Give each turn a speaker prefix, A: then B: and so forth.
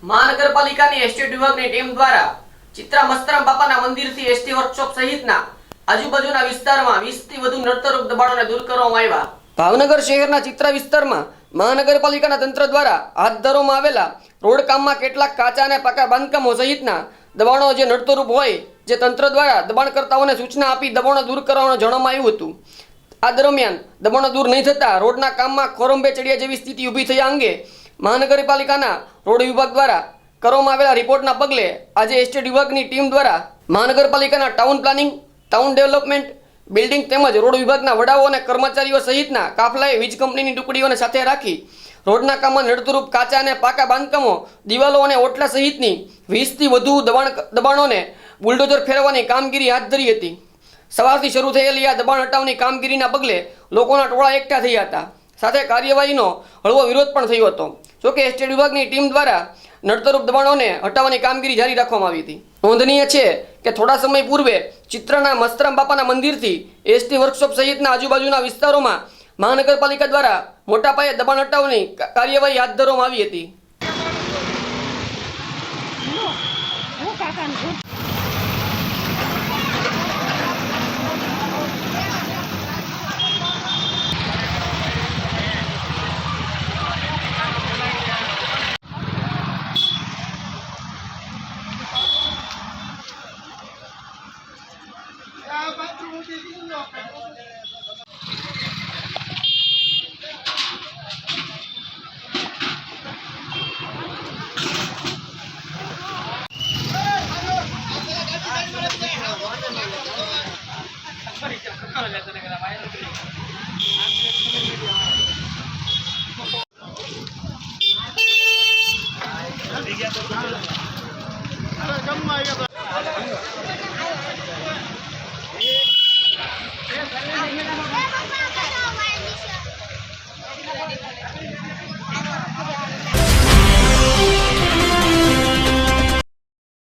A: મહાનગરપાલિકાની એસટી વિભાગની ટીમ દ્વારા ચિત્રા મસ્તરામ બાપાના મંદિરથી એસટી વર્કશોપ સહિતના આજુબાજુના વિસ્તારમાં 20 થી વધુ નડતરરૂપ દબાણોને દૂર કરવામાં આવ્યા। ભાવનગર શહેરના ચિત્રા વિસ્તારમાં મહાનગરપાલિકાના તંત્ર દ્વારા હાથ ધરવામાં આવેલા રોડ કામમાં કેટલાક કાચા અને પાકા બાંધકામો સહિતના દબાણો જે નડતરરૂપ હોય જે તંત્ર દ્વારા દબાણકર્તાઓને સૂચના આપી દબાણો દૂર કરવાનું જણાવવામાં આવ્યું હતું। આ દરમિયાન દબાણો દૂર નહીં થતા રોડના કામમાં ખોરંભે ચડિયા જેવી સ્થિતિ ઊભી થયા અંગે મહાનગરપાલિકાના રોડ વિભાગ દ્વારા કરવામાં આવેલા રિપોર્ટના પગલે આજે એસટી વિભાગની ટીમ દ્વારા મહાનગરપાલિકાના town planning, town development, building તેમજ રોડ વિભાગના વડાઓ અને કર્મચારીઓ સહિતના કાફલાએ વીજ કંપનીની ટુકડીઓને સાથે રાખી રોડના કામમાં નડતરરૂપ કાચા અને પાકા બાંધકામો, દિવાલો અને ઓટલા સહિતની 20 થી વધુ દબાણોને બુલડોઝર ફેરવવાની કામગીરી હાથ ધરી હતી। સવારથી શરૂ થયેલી આ દબાણ હટાવની કામગીરીના પગલે લોકોના ટોળા એકઠા થયા હતા, સાથે કાર્યવાહીનો હળવો વિરોધ પણ થયો હતો। જોકે એસટી વિભાગની ટીમ દ્વારા નડતરરૂપ દબાણોને હટાવવાની કામગીરી જારી રાખવામાં આવી હતી। નોંધનીય છે કે થોડા સમય પૂર્વે ચિત્રાના મસ્તરામ બાપાના મંદિરથી એસટી વર્કશોપ સહિતના આજુબાજુના વિસ્તારોમાં મહાનગરપાલિકા દ્વારા મોટા પાયે દબાણ હટાવવાની કાર્યવાહી હાથ ધરવામાં આવી હતી।
B: જમવા